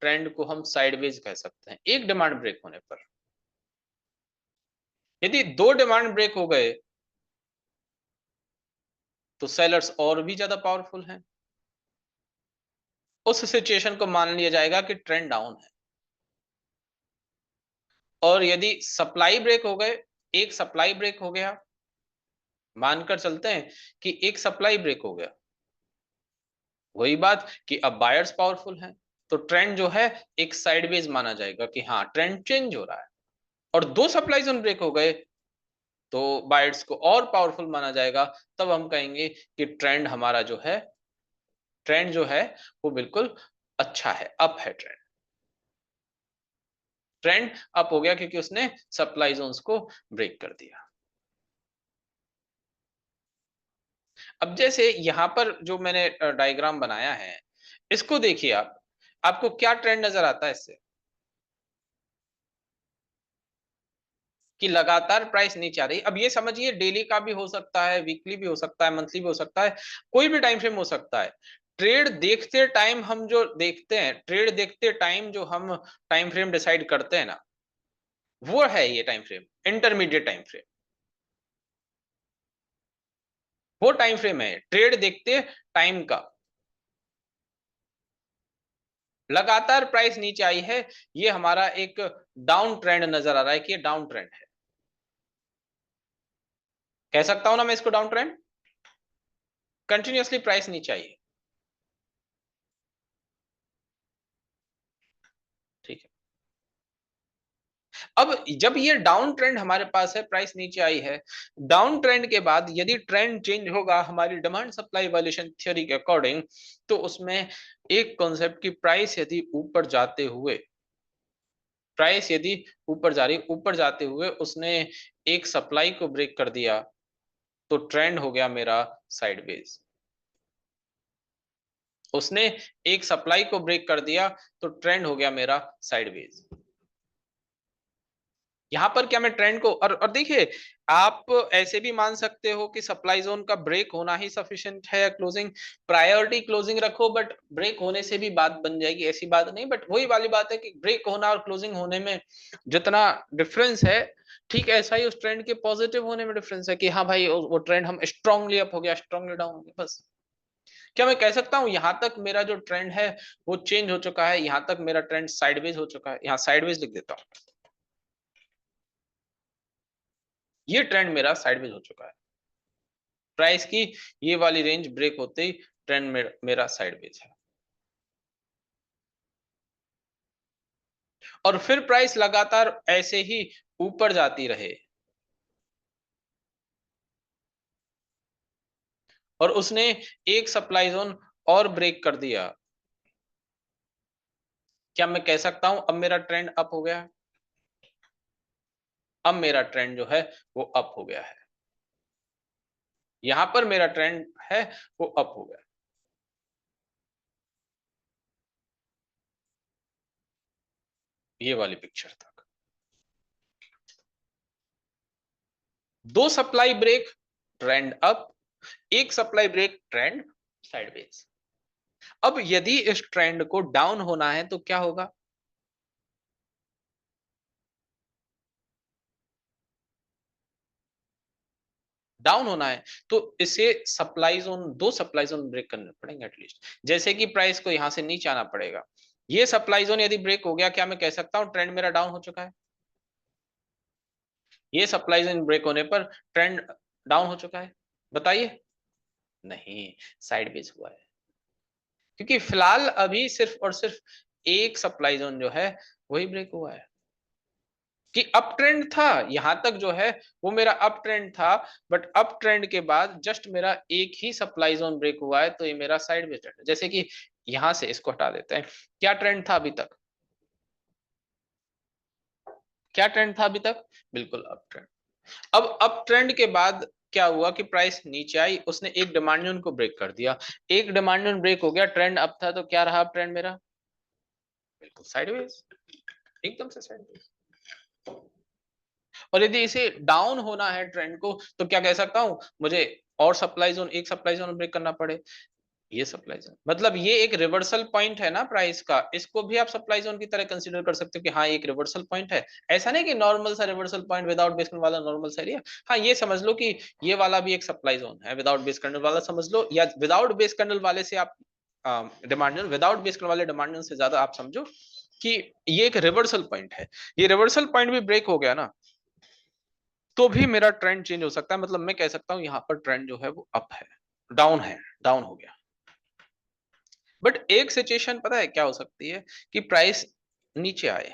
Trend को हम sideways कह सकते हैं एक डिमांड ब्रेक होने पर। यदि दो डिमांड ब्रेक हो गए तो सेलर्स और भी ज्यादा पावरफुल हैं, उस सिचुएशन को मान लिया जाएगा कि ट्रेंड डाउन है। और यदि सप्लाई ब्रेक हो गए, एक सप्लाई ब्रेक हो गया, मानकर चलते हैं कि एक सप्लाई ब्रेक हो गया, वही बात कि अब बायर्स पावरफुल हैं, तो ट्रेंड जो है एक साइडवेज माना जाएगा कि हाँ ट्रेंड चेंज हो रहा है। और दो सप्लाई जोन ब्रेक हो गए तो बायर्स को और पावरफुल माना जाएगा, तब हम कहेंगे कि ट्रेंड जो है वो बिल्कुल अच्छा है, अप है ट्रेंड। ट्रेंड अप हो गया क्योंकि उसने सप्लाई जोन्स को ब्रेक कर दिया। अब जैसे यहां पर जो मैंने डायग्राम बनाया है, इसको देखिए आप, आपको क्या ट्रेंड नजर आता है इससे कि लगातार प्राइस नीचे आ रही। अब ये समझिए डेली का भी हो सकता है, वीकली भी हो सकता है, मंथली भी हो सकता है, कोई भी टाइम फ्रेम हो सकता है। ट्रेड देखते टाइम हम जो देखते हैं, ट्रेड देखते टाइम जो हम टाइम फ्रेम डिसाइड करते हैं ना, वो है ये time frame, intermediate time frame. वो टाइम फ्रेम है ट्रेड देखते टाइम का। लगातार प्राइस नीचे आई है, ये हमारा एक डाउन ट्रेंड नजर आ रहा है कि ये डाउन ट्रेंड है। कह सकता हूं ना मैं इसको डाउन ट्रेंड, कंटिन्यूअसली प्राइस नीचे आई है। ठीक है। अब जब ये डाउन ट्रेंड हमारे पास है, प्राइस नीचे आई है, डाउन ट्रेंड के बाद यदि ट्रेंड चेंज होगा हमारी डिमांड सप्लाई वाइलेशन थ्योरी के अकॉर्डिंग, तो उसमें एक कॉन्सेप्ट की प्राइस यदि ऊपर जाते हुए उसने एक सप्लाई को ब्रेक कर दिया तो ट्रेंड हो गया मेरा साइडवेज। उसने एक सप्लाई को ब्रेक कर दिया तो ट्रेंड हो गया मेरा साइडवेज। यहां पर क्या मैं ट्रेंड को और देखिए, आप ऐसे भी मान सकते हो कि सप्लाई जोन का ब्रेक होना ही सफिशिएंट है, क्लोजिंग प्रायोरिटी क्लोजिंग रखो, बट ब्रेक होने से भी बात बन जाएगी, ऐसी बात नहीं। बट वही वाली बात है कि ब्रेक होना और क्लोजिंग होने में जितना डिफरेंस है, ठीक ऐसा ही उस ट्रेंड के पॉजिटिव होने में डिफरेंस है कि हाँ भाई वो ट्रेंड हम स्ट्रांगली अप हो गया, स्ट्रांगली डाउन हो गया, बस। क्या मैं कह सकता हूं यहां तक मेरा जो ट्रेंड है वो चेंज हो चुका है, यहां तक मेरा ट्रेंड साइडवेज हो चुका है, यहां साइडवेज लिख देता हूं, ये ट्रेंड मेरा साइडवेज हो चुका है। प्राइस की ये वाली रेंज ब्रेक होते ही ट्रेंड मेरा साइडवेज है। और फिर प्राइस लगातार ऐसे ही ऊपर जाती रहे और उसने एक सप्लाई जोन और ब्रेक कर दिया, क्या मैं कह सकता हूं अब मेरा ट्रेंड अप हो गया है? अब मेरा ट्रेंड जो है वो अप हो गया है, यहां पर मेरा ट्रेंड है वो अप हो गया। ये वाली पिक्चर तक दो सप्लाई ब्रेक, ट्रेंड अप, एक सप्लाई ब्रेक, ट्रेंड साइडवेज। अब यदि इस ट्रेंड को डाउन होना है तो क्या होगा? डाउन होना है तो इसे दो सप्लाई जोन ब्रेक करने पड़ेंगे एटलीस्ट। जैसे कि प्राइस को यहां से नीचे आना पड़ेगा, ये सप्लाई जोन यदि ब्रेक हो गया, क्या मैं कह सकता हूं ट्रेंड मेरा डाउन हो चुका है? ये सप्लाई जोन ब्रेक होने पर ट्रेंड डाउन हो चुका है? बताइए। नहीं, साइडवेज हुआ है, क्योंकि फिलहाल अभी सिर्फ और सिर्फ एक सप्लाई जोन जो है वही ब्रेक हुआ है। कि अप ट्रेंड था, यहां तक जो है वो मेरा अप ट्रेंड था, बट अप ट्रेंड के बाद जस्ट मेरा एक ही सप्लाई जोन ब्रेक हुआ है, तो ये मेरा साइडवेज ट्रेंड है। जैसे कि यहां से इसको हटा देते हैं, क्या ट्रेंड था अभी तक? क्या ट्रेंड था अभी तक? बिल्कुल अप ट्रेंड। अब अप ट्रेंड के बाद क्या हुआ कि प्राइस नीचे आई, उसने एक डिमांड जोन को ब्रेक कर दिया, एक डिमांड जोन ब्रेक हो गया, ट्रेंड अप था, तो क्या रहा अब ट्रेंड मेरा? बिल्कुल साइडवेज, एकदम से साइडवेज। और यदि इसे डाउन होना है ट्रेंड को, तो क्या कह सकता हूं, मुझे और सप्लाई जोन, एक सप्लाई जोन ब्रेक करना पड़े, ये सप्लाई जोन, मतलब ये एक रिवर्सल पॉइंट है ना प्राइस का, इसको भी आप सप्लाई जोन की तरह कंसीडर कर सकते हो कि हाँ एक रिवर्सल पॉइंट है। ऐसा नहीं कि नॉर्मल सा reversal point without base candle वाला नॉर्मल सा एरिया। हाँ ये समझ लो कि ये वाला भी एक सप्लाई जोन है, विदाउट बेस कैंडल वाला समझ लो, या विदाउट बेस कैंडल वाले से आप demand zone, without base candle वाले डिमांड जोन से ज्यादा आप समझो कि ये एक रिवर्सल पॉइंट है। ये रिवर्सल पॉइंट भी ब्रेक हो गया ना, तो भी मेरा ट्रेंड चेंज हो सकता है। मतलब मैं कह सकता हूं यहाँ पर ट्रेंड जो है वो अप है, डाउन है, डाउन हो गया। बट एक सिचुएशन पता है क्या हो सकती है, कि प्राइस नीचे आए।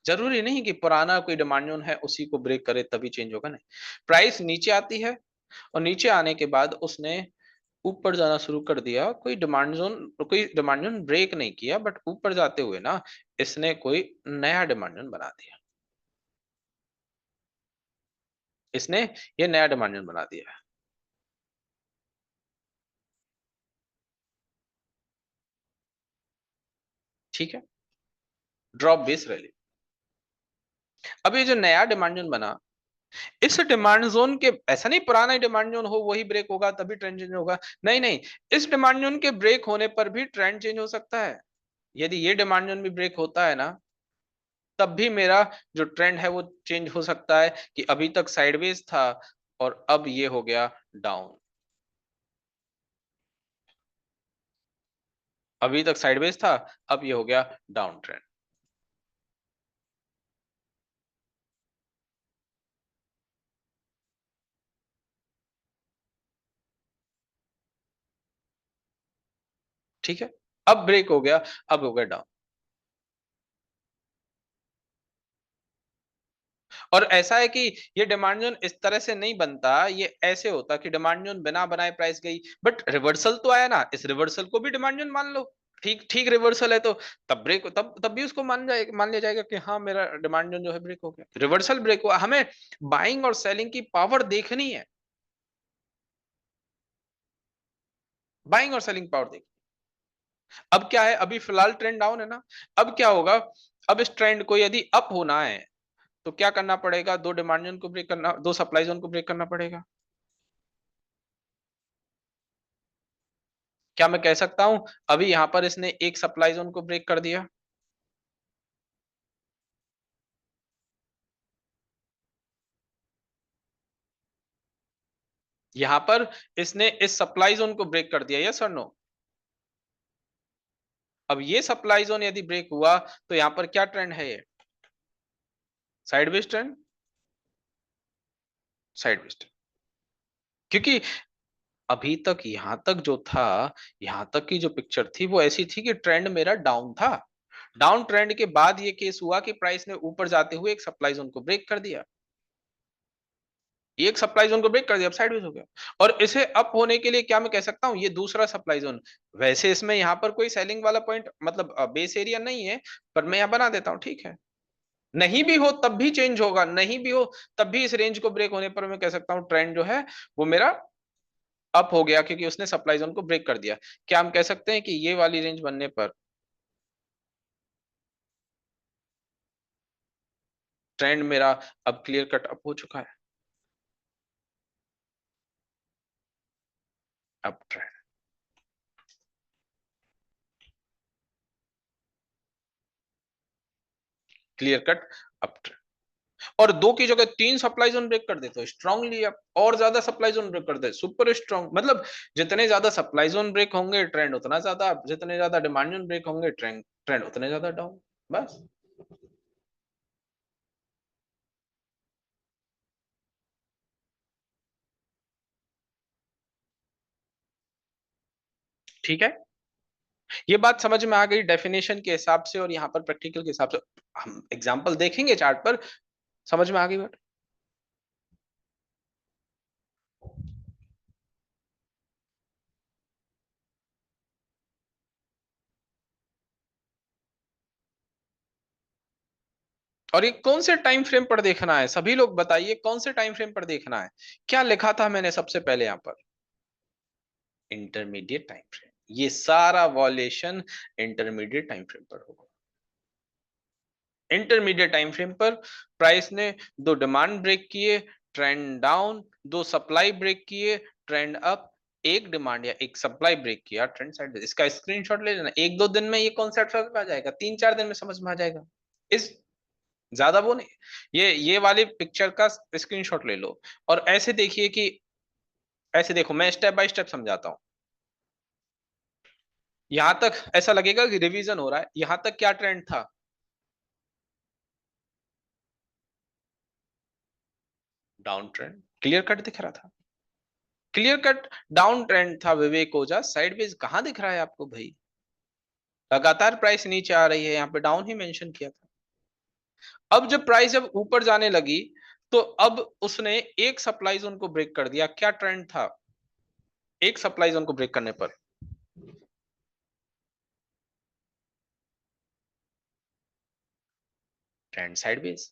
जरूरी नहीं कि पुराना कोई डिमांड जोन है उसी को ब्रेक करे तभी चेंज होगा, नहीं। प्राइस नीचे आती है और नीचे आने के बाद उसने ऊपर जाना शुरू कर दिया, कोई डिमांड जोन ब्रेक नहीं किया, बट ऊपर जाते हुए ना इसने कोई नया डिमांड जोन बना दिया, इसने ये नया डिमांड जोन बना दिया। ठीक है, ड्रॉप बेस रैली। अब ये जो नया डिमांड जोन बना, इस डिमांड जोन के, ऐसा नहीं पुराना डिमांड जोन हो वही ब्रेक होगा तभी ट्रेंड चेंज होगा, नहीं नहीं, इस डिमांड जोन के ब्रेक होने पर भी ट्रेंड चेंज हो सकता है। यदि ये डिमांड जोन भी ब्रेक होता है ना, तब भी मेरा जो ट्रेंड है वो चेंज हो सकता है, कि अभी तक साइडवेज था और अब ये हो गया डाउन। अभी तक साइडवेज था, अब ये हो गया डाउन ट्रेंड। ठीक है, अब ब्रेक हो गया, अब हो गया डाउन। और ऐसा है कि ये डिमांड जोन इस तरह से नहीं बनता, ये ऐसे होता कि डिमांड जोन बिना बनाए प्राइस गई, बट रिवर्सल तो आया ना, इस रिवर्सल को भी डिमांड जोन मान लो। ठीक ठीक रिवर्सल है तो तब ब्रेक, तब भी उसको मान लिया जाएगा कि हाँ मेरा डिमांड जोन जो है ब्रेक हो गया, रिवर्सल ब्रेक हुआ। हमें बाइंग और सेलिंग की पावर देखनी है, बाइंग और सेलिंग पावर देखनी। अब क्या है, अभी फिलहाल ट्रेंड डाउन है ना, अब क्या होगा, अब इस ट्रेंड को यदि अप होना है तो क्या करना पड़ेगा, दो डिमांड जोन को ब्रेक करना, दो सप्लाई जोन को ब्रेक करना पड़ेगा। क्या मैं कह सकता हूं अभी यहां पर इसने एक सप्लाई जोन को ब्रेक कर दिया, यहां पर इसने इस सप्लाई जोन को ब्रेक कर दिया, यस और नो। अब ये सप्लाई जोन यदि ब्रेक हुआ तो यहां पर क्या ट्रेंड है, ये साइडवेज ट्रेंड, साइडवेज ट्रेंड। क्योंकि अभी तक यहां तक जो था, यहां तक की जो पिक्चर थी वो ऐसी थी कि ट्रेंड मेरा डाउन था। डाउन ट्रेंड के बाद ये केस हुआ कि प्राइस ने ऊपर जाते हुए एक सप्लाई जोन को ब्रेक कर दिया, एक सप्लाई जोन को ब्रेक कर दिया, अब साइडवेज हो गया। और इसे अप होने के लिए क्या मैं कह सकता हूं, ये दूसरा सप्लाई जोन। वैसे इसमें यहां पर कोई सेलिंग वाला पॉइंट मतलब बेस एरिया नहीं है, पर मैं यहां बना देता हूं, ठीक है। नहीं भी हो तब भी चेंज होगा, नहीं भी हो तब भी इस रेंज को ब्रेक होने पर मैं कह सकता हूं ट्रेंड जो है वो मेरा अप हो गया, क्योंकि उसने सप्लाई जोन को ब्रेक कर दिया। क्या हम कह सकते हैं कि ये वाली रेंज बनने पर ट्रेंड मेरा अब क्लियर कट अप हो चुका है, up trend, clear cut up trend. और दो की जगह तीन सप्लाई जोन ब्रेक कर दे तो स्ट्रांगली अप, और ज्यादा सप्लाई जोन ब्रेक कर दे सुपर स्ट्रांग। मतलब जितने ज्यादा सप्लाई जोन ब्रेक होंगे ट्रेंड उतना ज्यादा अप, जितने ज्यादा डिमांड जोन ब्रेक होंगे ट्रेंड ट्रेंड उतने ज्यादा डाउन, बस। ठीक है, ये बात समझ में आ गई डेफिनेशन के हिसाब से और यहाँ पर प्रैक्टिकल के हिसाब से। हम एग्जांपल देखेंगे चार्ट पर, समझ में आ गई बात। और ये कौन से टाइम फ्रेम पर देखना है, सभी लोग बताइए कौन से टाइम फ्रेम पर देखना है। क्या लिखा था मैंने सबसे पहले यहाँ पर, इंटरमीडिएट टाइम फ्रेम। ये सारा वॉल्यूशन इंटरमीडिएट टाइम फ्रेम पर होगा। इंटरमीडिएट टाइम फ्रेम पर प्राइस ने दो डिमांड ब्रेक किए, ट्रेंड डाउन, दो सप्लाई ब्रेक किए, ट्रेंड अप, एक डिमांड या एक सप्लाई ब्रेक किया ट्रेंड साइड, इसका स्क्रीनशॉट ले लेना। 1-2 दिन में ये कॉन्सेप्ट समझ में आ जाएगा, 3-4 दिन में समझ में आ जाएगा। इस ज्यादा वो नहीं, ये वाली पिक्चर का स्क्रीनशॉट ले लो और ऐसे देखिए कि, ऐसे देखो, मैं स्टेप बाय स्टेप समझाता हूं। यहां तक ऐसा लगेगा कि रिवीजन हो रहा है, यहां तक क्या ट्रेंड था? डाउन ट्रेंड, क्लियर कट दिख रहा था, क्लियर कट डाउन ट्रेंड था विवेक ओझा। साइडवेज कहां दिख रहा है आपको भाई? लगातार प्राइस नीचे आ रही है, यहाँ पे डाउन ही मेंशन किया था। अब जब प्राइस जब ऊपर जाने लगी तो अब उसने एक सप्लाई जोन को ब्रेक कर दिया। क्या ट्रेंड था एक सप्लाई जोन को ब्रेक करने पर? Trend sideways.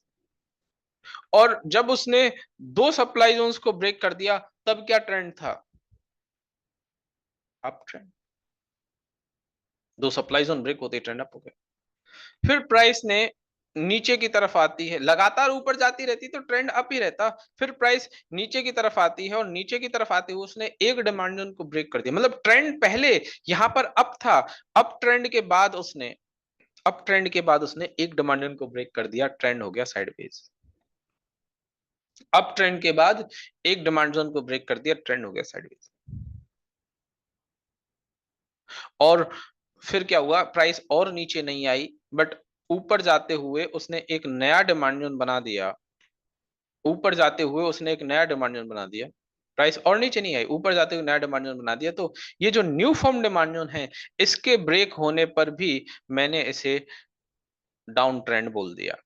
और जब उसने दो सप्लाई जोन्स को ब्रेक कर दिया तब क्या ट्रेंड था? Up trend. दो सप्लाई जोन ब्रेक होते ट्रेंड अप हो गया। फिर प्राइस ने नीचे की तरफ आती है, लगातार ऊपर जाती रहती तो ट्रेंड अप ही रहता। फिर प्राइस नीचे की तरफ आती है और नीचे की तरफ आते हुए उसने एक डिमांड जोन को ब्रेक कर दिया। मतलब ट्रेंड पहले यहां पर अप था, अप ट्रेंड के बाद उसने अप ट्रेंड के बाद उसने एक डिमांड जोन को ब्रेक कर दिया, ट्रेंड हो गया साइडवेज। अप ट्रेंड के बाद एक डिमांड जोन को ब्रेक कर दिया, ट्रेंड हो गया साइडवेज। और फिर क्या हुआ, प्राइस और नीचे नहीं आई, बट ऊपर जाते हुए उसने एक नया डिमांड जोन बना दिया। ऊपर जाते हुए उसने एक नया डिमांड जोन बना दिया, प्राइस और नीचे नहीं आई, ऊपर जाते हुए नया डिमांड जोन बना दिया। तो ये जो न्यू फॉर्म डिमांड जोन है, इसके ब्रेक होने पर भी मैंने इसे डाउन ट्रेंड बोल दिया।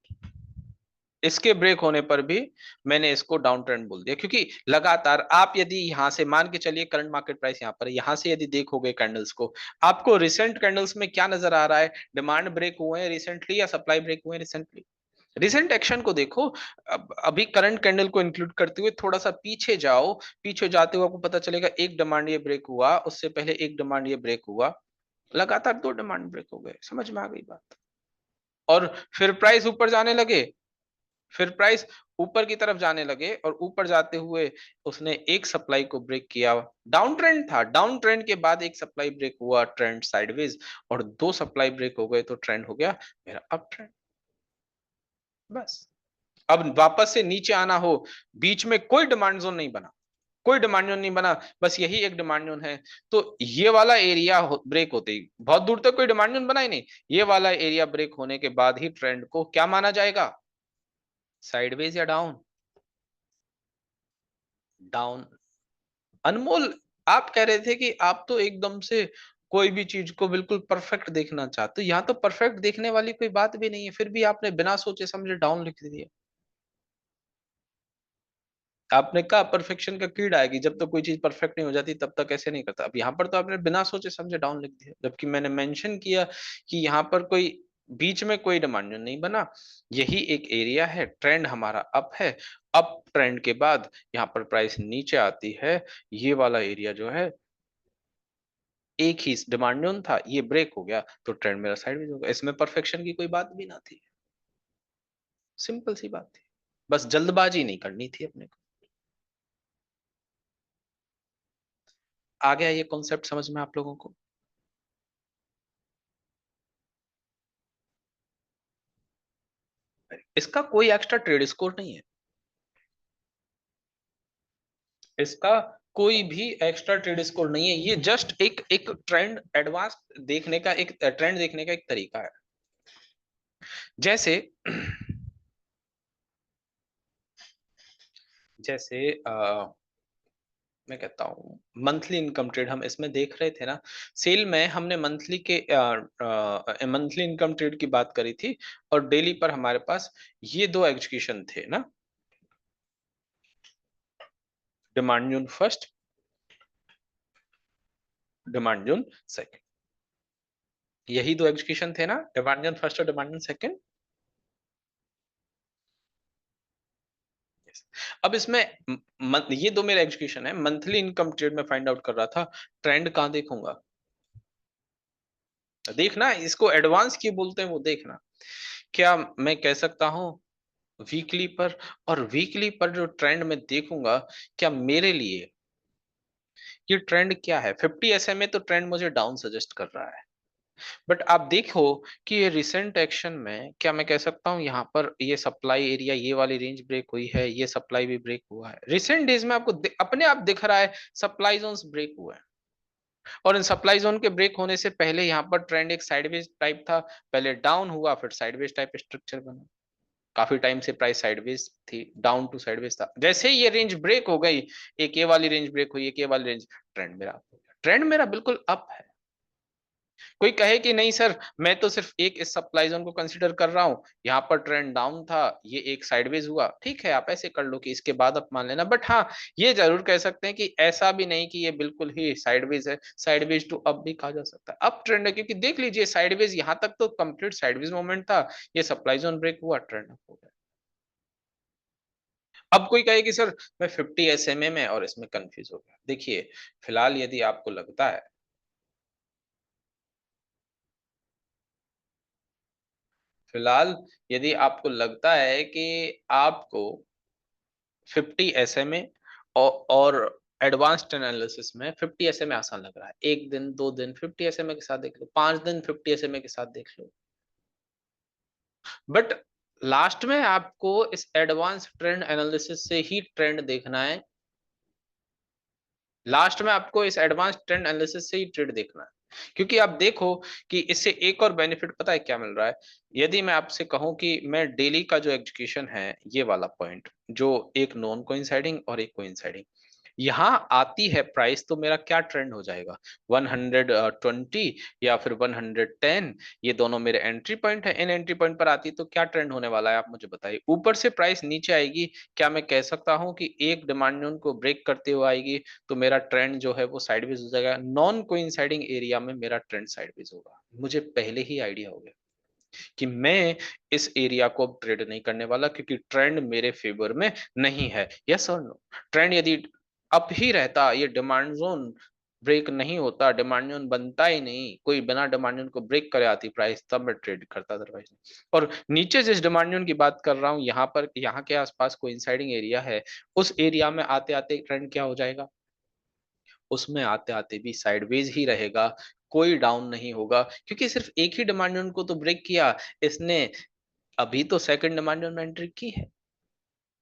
इसके ब्रेक होने पर भी मैंने इसको डाउन ट्रेंड बोल दिया, क्योंकि लगातार आप यदि यहां से मान के चलिए करंट मार्केट प्राइस यहां पर है, यहां से यदि देखोगे कैंडल्स को, आपको रिसेंट कैंडल्स में क्या नजर आ रहा है? डिमांड ब्रेक हुए हैं रिसेंटली या सप्लाई ब्रेक हुए हैं रिसेंटली? रिसेंट एक्शन को देखो। अभी करंट कैंडल को इंक्लूड करते हुए थोड़ा सा पीछे जाओ, पीछे जाते हुए आपको पता चलेगा एक डिमांड ये ब्रेक हुआ, उससे पहले एक डिमांड ये ब्रेक हुआ, लगातार दो डिमांड ब्रेक हो गए। समझ में आ गई बात? और फिर प्राइस ऊपर जाने लगे, फिर प्राइस ऊपर की तरफ जाने लगे और ऊपर जाते हुए उसने एक सप्लाई को ब्रेक किया। डाउन ट्रेंड था, डाउन ट्रेंड के बाद एक सप्लाई ब्रेक हुआ, ट्रेंड साइडवेज, और दो सप्लाई ब्रेक हो गए तो ट्रेंड हो गया मेरा अप ट्रेंड। बस। अब वापस से नीचे आना हो, बीच में कोई डिमांड जोन नहीं बना, कोई डिमांड जोन नहीं बना, बस यही एक डिमांड जोन है। तो ये वाला एरिया ब्रेक होते ही, बहुत दूर तक कोई डिमांड जोन बना ही नहीं, ये वाला एरिया ब्रेक होने के बाद ही ट्रेंड को क्या माना जाएगा? साइडवेज या डाउन? डाउन। अनमोल, आप कह रहे थे कि आप तो एकदम से कोई भी चीज को बिल्कुल परफेक्ट देखना चाहते हो, यहाँ तो परफेक्ट देखने वाली कोई बात भी नहीं है, फिर भी आपने बिना सोचे समझे डाउन लिख दिया। आपने कहा परफेक्शन का कीड़ा है कि जब तक कोई चीज परफेक्ट नहीं हो जाती तब तक ऐसे नहीं करता। अब यहाँ पर तो आपने बिना सोचे समझे डाउन लिख दिया, जबकि मैंने मेंशन किया कि यहाँ पर कोई बीच में कोई डिमांड नहीं बना, यही एक एरिया है, ट्रेंड हमारा अप है। अप ट्रेंड के बाद यहाँ पर प्राइस नीचे आती है, ये वाला एरिया जो है एक ही डिमांड जोन था, ये ब्रेक हो गया तो ट्रेंड मेरा साइडवेज हो गया। इसमें परफेक्शन की कोई बात भी ना थी, सिंपल सी बात थी, बस जल्दबाजी नहीं करनी थी अपने को। आ गया ये कॉन्सेप्ट समझ में आप लोगों को? इसका कोई एक्स्ट्रा ट्रेड स्कोर नहीं है, इसका कोई भी एक्स्ट्रा ट्रेड स्कोर नहीं है, ये जस्ट एक एक ट्रेंड एडवांस देखने का, एक ट्रेंड देखने का एक तरीका है। जैसे जैसे मैं कहता हूँ मंथली इनकम ट्रेड हम इसमें देख रहे थे ना, सेल में हमने मंथली के मंथली इनकम ट्रेड की बात करी थी, और डेली पर हमारे पास ये दो एग्जीक्यूशन थे ना, demand zone first, demand zone second, यही दो एग्जीक्यूशन थे ना, डिमांड जोन फर्स्ट और डिमांड जोन सेकंड। अब इसमें ये दो मेरा एग्जीक्यूशन है, मंथली इनकम ट्रेड में फाइंड आउट कर रहा था, ट्रेंड कहां देखूंगा? देखना, इसको एडवांस क्यों बोलते हैं वो देखना। क्या मैं कह सकता हूं वीकली पर, और वीकली पर जो ट्रेंड में देखूंगा, क्या मेरे लिए ये ट्रेंड क्या है। 50 SMA तो ट्रेंड मुझे डाउन सजेस्ट कर रहा है, बट आप देखो कि ये रिसेंट एक्शन में क्या मैं कह सकता हूँ, यहाँ पर ये सप्लाई एरिया, ये वाली रेंज ब्रेक हुई है, ये सप्लाई भी ब्रेक हुआ है रिसेंट डेज में, आपको अपने आप दिख रहा है सप्लाई जोन्स ब्रेक हुए हैं। और इन सप्लाई जोन के ब्रेक होने से पहले यहाँ पर ट्रेंड एक साइडवेज टाइप था, पहले डाउन हुआ फिर साइडवेज टाइप स्ट्रक्चर बना। काफी टाइम से प्राइस साइडवेज थी, डाउन टू साइडवेज था। जैसे ही ये रेंज ब्रेक हो गई, एक ये वाली रेंज ब्रेक हुई, एक ये वाली रेंज, ट्रेंड मेरा अप हो गया। ट्रेंड मेरा बिल्कुल अप है। कोई कहे कि नहीं सर, मैं तो सिर्फ एक इस सप्लाई जोन को कंसीडर कर रहा हूं, यहाँ पर ट्रेंड डाउन था, ये एक साइडवेज हुआ, ठीक है आप ऐसे कर लो कि इसके बाद आप मान लेना। बट हाँ, ये जरूर कह सकते हैं कि ऐसा भी नहीं कि ये बिल्कुल ही साइडवेज है, साइडवेज टू अप भी कहा जा सकता है, अप ट्रेंड है। क्योंकि देख लीजिए साइडवेज यहाँ तक तो कंप्लीट साइडवेज मूवमेंट था, ये सप्लाई जोन ब्रेक हुआ, ट्रेंड अप हो गया। अब कोई कहे कि सर मैं 50 SMA में और इसमें कंफ्यूज हो गया। देखिए, फिलहाल यदि आपको लगता है, फिलहाल यदि आपको लगता है कि आपको 50 SMA और एडवांस्ड एनालिसिस में 50 SMA आसान लग रहा है, एक दिन दो दिन 50 SMA के साथ देख लो, 5 दिन 50 SMA के साथ देख लो, बट लास्ट में आपको इस एडवांस ट्रेंड एनालिसिस से ही ट्रेंड देखना है। लास्ट में आपको इस एडवांस ट्रेंड एनालिसिस से ही ट्रेड देखना है। क्योंकि आप देखो कि इससे एक और बेनिफिट पता है क्या मिल रहा है। यदि मैं आपसे कहूं कि मैं डेली का जो एग्जीक्यूशन है, ये वाला पॉइंट जो एक नॉन कोइंसाइडिंग और एक कोइंसाइडिंग, यहाँ आती है प्राइस, तो मेरा क्या ट्रेंड हो जाएगा, 120 या फिर 110, ये दोनों मेरे एंट्री पॉइंट है। इन एंट्री पॉइंट पर आती तो क्या ट्रेंड होने वाला है आप मुझे बताइए। ऊपर से प्राइस नीचे आएगी, क्या मैं कह सकता हूँ कि एक डिमांड जोन को ब्रेक करते हुए आएगी, तो मेरा ट्रेंड जो है वो साइडवेज हो जाएगा। नॉन कोइंसाइडिंग एरिया में मेरा ट्रेंड साइडवेज होगा। मुझे पहले ही आइडिया हो गया कि मैं इस एरिया को अब ट्रेड नहीं करने वाला, क्योंकि ट्रेंड मेरे फेवर में नहीं है। यस और नो, ट्रेंड यदि अप ही रहता, ये डिमांड जोन ब्रेक नहीं होता, डिमांड जोन बनता ही नहीं, कोई बिना डिमांड जोन को ब्रेक करे आती प्राइस, तब मैं ट्रेड करता, अदरवाइज नहीं। और नीचे जिस डिमांड जोन की बात कर रहा हूं, यहाँ पर, यहाँ के आसपास कोई इंसाइडिंग एरिया है, उस एरिया में आते आते ट्रेंड क्या हो जाएगा, उसमें आते आते भी साइडवेज ही रहेगा, कोई डाउन नहीं होगा, क्योंकि सिर्फ एक ही डिमांड जोन को तो ब्रेक किया इसने, अभी तो सेकंड डिमांड जोन में एंट्री की है।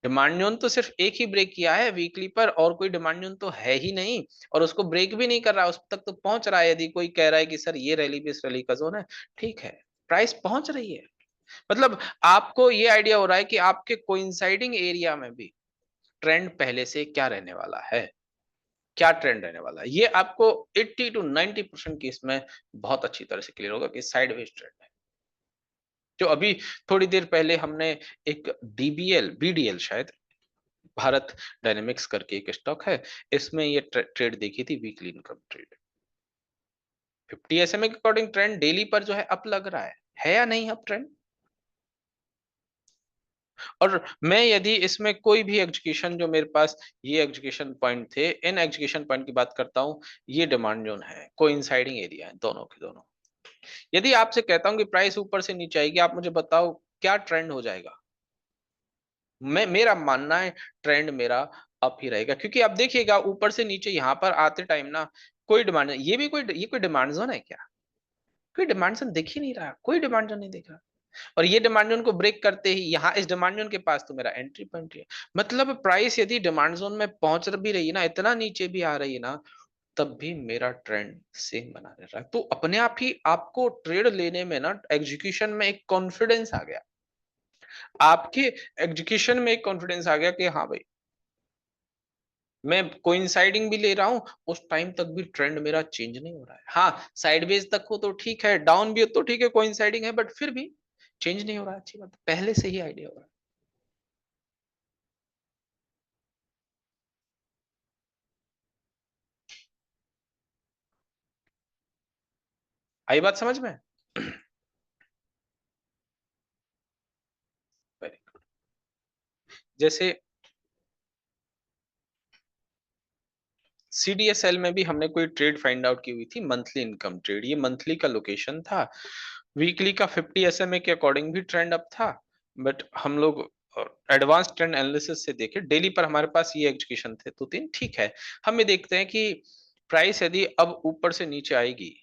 डिमांड जोन तो सिर्फ एक ही ब्रेक किया है वीकली पर, और कोई डिमांड जोन तो है ही नहीं, और उसको ब्रेक भी नहीं कर रहा, उस तक तो पहुंच रहा है। यदि कोई कह रहा है कि सर ये रैली भी इस रैली का जोन है, ठीक है, प्राइस पहुंच रही है, मतलब आपको ये आइडिया हो रहा है कि आपके कोइंसाइडिंग एरिया में भी ट्रेंड पहले से क्या रहने वाला है, क्या ट्रेंड रहने वाला है, ये आपको 80 टू 90% केस में बहुत अच्छी तरह से क्लियर होगा कि साइडवेज ट्रेंड है। जो अभी थोड़ी देर पहले हमने एक DBL BDL शायद, भारत डायनेमिक्स करके एक स्टॉक है, इसमें ये ट्रेड देखी थी, वीकली इनकम ट्रेड, 50 SMA के अकॉर्डिंग ट्रेंड डेली पर जो है अप लग रहा है या नहीं अप ट्रेंड। और मैं यदि इसमें कोई भी एग्जीक्यूशन, जो मेरे पास ये एग्जीक्यूशन पॉइंट थे, इन एग्जीक्यूशन पॉइंट की बात करता हूं, ये डिमांड जोन है, कोइंसाइडिंग एरिया है दोनों के दोनों। यदि आपसे कहता हूं कि प्राइस ऊपर से नीचे आएगी, आप मुझे बताओ क्या ट्रेंड हो जाएगा। मैं, मेरा मानना है ट्रेंड मेरा अप ही रहेगा, क्योंकि आप देखिएगा ऊपर से नीचे यहाँ पर आते टाइम ना, कोई डिमांड, ये भी कोई, ये कोई डिमांड जोन है क्या, कोई डिमांड जोन दिख ही नहीं रहा, कोई डिमांड जोन नहीं दिख रहा। और ये डिमांड जोन को ब्रेक करते ही यहाँ इस डिमांड जोन के पास तो मेरा एंट्री पॉइंट है। मतलब प्राइस यदि डिमांड जोन में पहुंच भी रही है ना, इतना नीचे भी आ रही है ना, तब भी मेरा ट्रेंड सेम बना रह रहा है। तो अपने आप ही आपको ट्रेड लेने में ना, एग्जीक्यूशन में एक कॉन्फिडेंस आ गया, आपके एग्जीक्यूशन में एक कॉन्फिडेंस आ गया कि हाँ भाई, मैं कोइंसाइडिंग भी ले रहा हूं, उस टाइम तक भी ट्रेंड मेरा चेंज नहीं हो रहा है। हाँ, साइडवेज तक हो तो ठीक है, डाउन भी हो तो ठीक है, कोइंसाइडिंग है, बट फिर भी चेंज नहीं हो रहा है। अच्छी बात, पहले से ही आइडिया हो रहा है। आई बात समझ में? Very good. जैसे CDSL में भी हमने कोई ट्रेड फाइंड आउट की हुई थी, मंथली इनकम ट्रेड, ये मंथली का लोकेशन था, वीकली का 50 SMA के अकॉर्डिंग भी ट्रेंड अप था, बट हम लोग एडवांस ट्रेंड एनालिसिस से देखे, डेली पर हमारे पास ये एजुकेशन थे दो तीन, ठीक है। हम ये देखते हैं कि प्राइस यदि अब ऊपर से नीचे आएगी,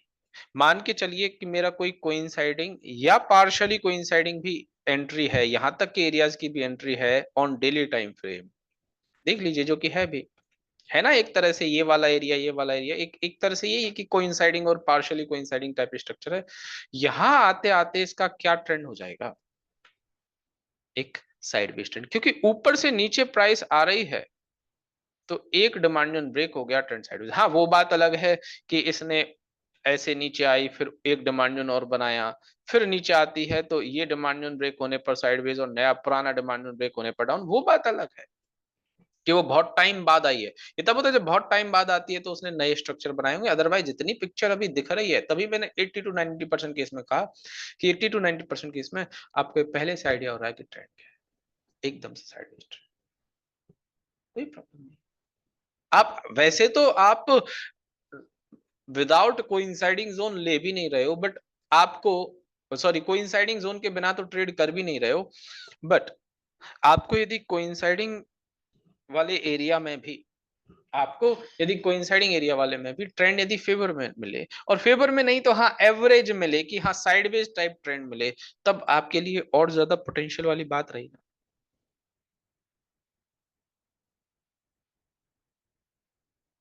मान के चलिए कि मेरा कोई कोइंसाइडिंग या पार्शली कोइंसाइडिंग भी एंट्री है, यहां तक के एरियाज की भी एंट्री है ऑन डेली टाइम फ्रेम, देख लीजिए, जो कि है भी, है ना, एक तरह से ये वाला एरिया एक एक तरह से ये कि कोइंसाइडिंग और पार्शियली कोइंसाइडिंग टाइप स्ट्रक्चर है। यहां आते आते इसका क्या ट्रेंड हो जाएगा, एक साइड वेज ट्रेंड, क्योंकि ऊपर से नीचे प्राइस आ रही है, तो एक डिमांड जोन ब्रेक हो गया, ट्रेंड साइडवेज। हाँ, वो बात अलग है कि इसने ऐसे नीचे आई, फिर एक डिमांड जोन और बनाया, फिर नीचे आती है, तो ये डिमांड जोन ब्रेक होने पर साइडवेज और नया पुराना डिमांड जोन ब्रेक होने पर डाउन, वो बात अलग है कि वो बहुत टाइम बाद आई है। ये तब होता है जब बहुत टाइम बाद आती है तो उसने नए स्ट्रक्चर बनाए होंगे, अदरवाइज जितनी पिक्चर अभी दिख रही है, तभी मैंने 80 to 90% केस में कहा कि 80 to 90% केस में आपको पहले से आइडिया हो रहा है कि ट्रेंड क्या है, एकदम से साइडवेज ट्रेंड, कोई प्रॉब्लम नहीं। आप वैसे तो आप विदाउट कोइंसाइडिंग जोन ले भी नहीं रहे हो, बट आपको, सॉरी, कोइंसाइडिंग जोन के बिना तो ट्रेड कर भी नहीं रहे हो, बट आपको यदि कोइंसाइडिंग वाले एरिया में भी, आपको यदि कोइंसाइडिंग एरिया वाले में भी ट्रेंड यदि फेवर में मिले, और फेवर में नहीं तो हाँ एवरेज मिले, कि हाँ साइडवेज टाइप ट्रेंड मिले, तब आपके लिए और ज्यादा पोटेंशियल वाली बात रही ना,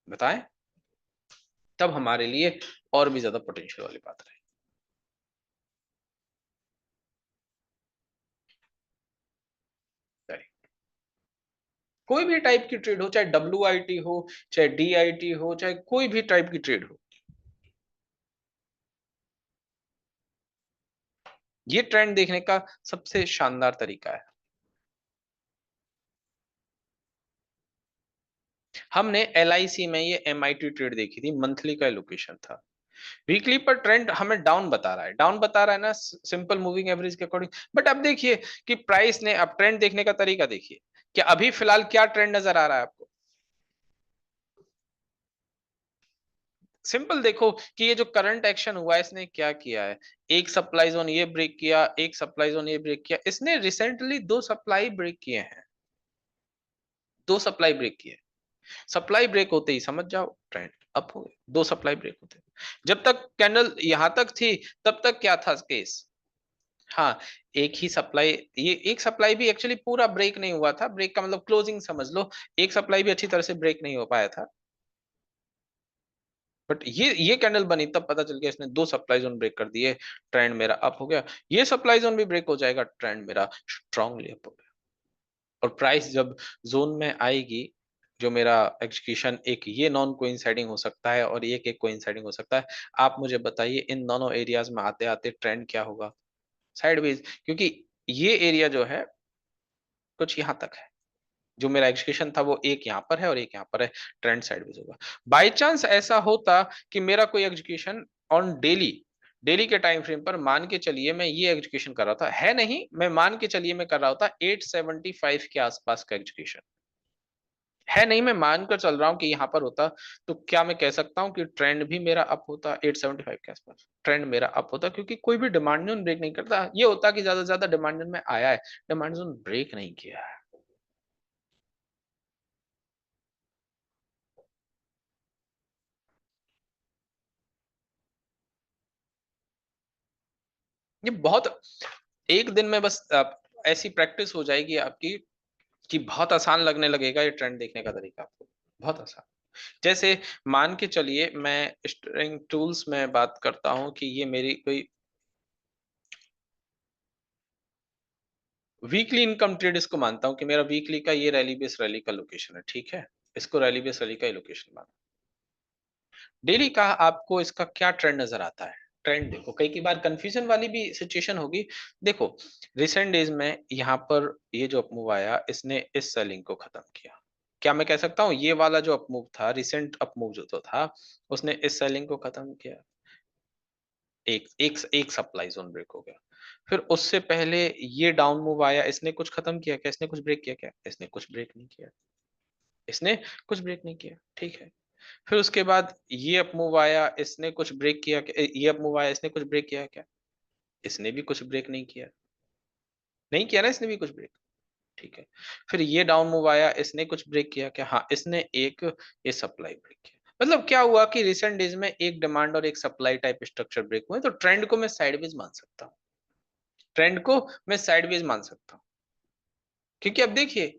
बताएं, तब हमारे लिए और भी ज्यादा पोटेंशियल वाली बात रही। कोई भी टाइप की ट्रेड हो, चाहे WIT हो, चाहे DIT हो, चाहे कोई भी टाइप की ट्रेड हो, ये ट्रेंड देखने का सबसे शानदार तरीका है। हमने LIC में ये MIT ट्रेड देखी थी, मंथली का एलोकेशन था, वीकली पर ट्रेंड हमें डाउन बता रहा है, डाउन बता रहा है ना, सिंपल मूविंग एवरेज के अकॉर्डिंग। बट अब देखिए कि प्राइस ने, अब ट्रेंड देखने का तरीका देखिए, क्या अभी फिलहाल क्या ट्रेंड नजर आ रहा है आपको, सिंपल देखो कि ये जो करंट एक्शन हुआ है, इसने क्या किया है, एक सप्लाई जोन ये ब्रेक किया, एक सप्लाई जोन ये ब्रेक किया, इसने रिसेंटली दो सप्लाई ब्रेक किए हैं, दो सप्लाई ब्रेक किए। सप्लाई ब्रेक होते ही समझ जाओ ट्रेंड अप हो गए, दो सप्लाई ब्रेक होते, जब तक कैंडल यहां तक थी तब तक क्या था केस, हाँ, एक ही सप्लाई, ये एक सप्लाई भी एक्चुअली पूरा ब्रेक नहीं हुआ था, ब्रेक का मतलब क्लोजिंग समझ लो, एक सप्लाई भी अच्छी तरह से ब्रेक नहीं हो पाया था, बट ये कैंडल बनी तब पता चल गया इसने दो सप्लाई जोन ब्रेक कर दिए, ट्रेंड मेरा अप हो गया, ये सप्लाई जोन भी ब्रेक हो जाएगा, ट्रेंड मेरा स्ट्रांगली अप हो गया। और प्राइस जब जोन में आएगी, जो मेरा एग्जीक्यूशन एक ये नॉन कोइंसाइडिंग हो सकता है और एक एक कोइंसाइडिंग हो सकता है, आप मुझे बताइए इन दोनों एरियाज में आते आते ट्रेंड क्या होगा, साइडवेज, क्योंकि ये एरिया जो है कुछ यहाँ तक है, जो मेरा एग्जीक्यूशन था वो एक यहाँ पर है और एक यहाँ पर है, ट्रेंड साइडवेज होगा। बाई चांस ऐसा होता कि मेरा कोई एग्जीक्यूशन ऑन डेली, डेली के टाइम फ्रेम पर मान के चलिए मैं ये एग्जीक्यूशन कर रहा था, है नहीं, मैं मान के चलिए मैं कर रहा होता 875 के आसपास का एग्जीक्यूशन, है नहीं, मैं मानकर चल रहा हूं कि यहां पर होता, तो क्या मैं कह सकता हूं कि ट्रेंड भी मेरा अप होता 875 के आसपास, ट्रेंड मेरा अप होता, क्योंकि कोई भी डिमांड जोन ब्रेक नहीं करता, ये होता कि ज्यादा से ज्यादा डिमांड जोन में आया है, डिमांड जोन ब्रेक नहीं किया है। ये बहुत, एक दिन में बस ऐसी प्रैक्टिस हो जाएगी आपकी कि बहुत आसान लगने लगेगा ये ट्रेंड देखने का तरीका आपको, बहुत आसान। जैसे मान के चलिए मैं स्ट्रिंग टूल्स में बात करता हूं कि ये मेरी कोई वीकली इनकम ट्रेड इसको मानता हूं कि मेरा वीकली का ये रैली बेस रैली का लोकेशन है, ठीक है, इसको रैली बेस रैली का लोकेशन माना। डेली का आपको इसका क्या ट्रेंड नजर आता है, ट्रेंड देखो, कई बार कंफ्यूजन वाली भी सिचुएशन होगी। देखो, रिसेंट डेज में यहाँ पर ये जो अपमूव आया, इसने इस सेलिंग को खत्म किया, क्या मैं कह सकता हूँ ये वाला जो अपमूव था, रिसेंट अपमूव जो तो था, उसने इस सेलिंग को खत्म किया, एक एक एक सप्लाई जोन ब्रेक हो गया, फिर उससे पहले ये डाउन मूव आया, इसने कुछ खत्म किया क्या, इसने कुछ ब्रेक किया क्या, इसने कुछ ब्रेक नहीं किया, इसने कुछ ब्रेक नहीं किया, ठीक है, फिर उसके बाद ये अप मूव आया, इसने कुछ ब्रेक किया क्या, ये अप मूव आया, इसने कुछ ब्रेक किया क्या, इसने भी कुछ ब्रेक नहीं किया, नहीं किया ना इसने भी कुछ ब्रेक, ठीक है, फिर ये डाउन मूव आया, इसने कुछ ब्रेक किया क्या, हाँ इसने एक ये सप्लाई ब्रेक किया, मतलब क्या हुआ कि रिसेंट डेज में एक डिमांड और एक सप्लाई टाइप स्ट्रक्चर ब्रेक हुए, तो ट्रेंड को मैं साइडवेज मान सकता हूँ, ट्रेंड को मैं साइडवेज मान सकता हूँ। क्योंकि अब देखिए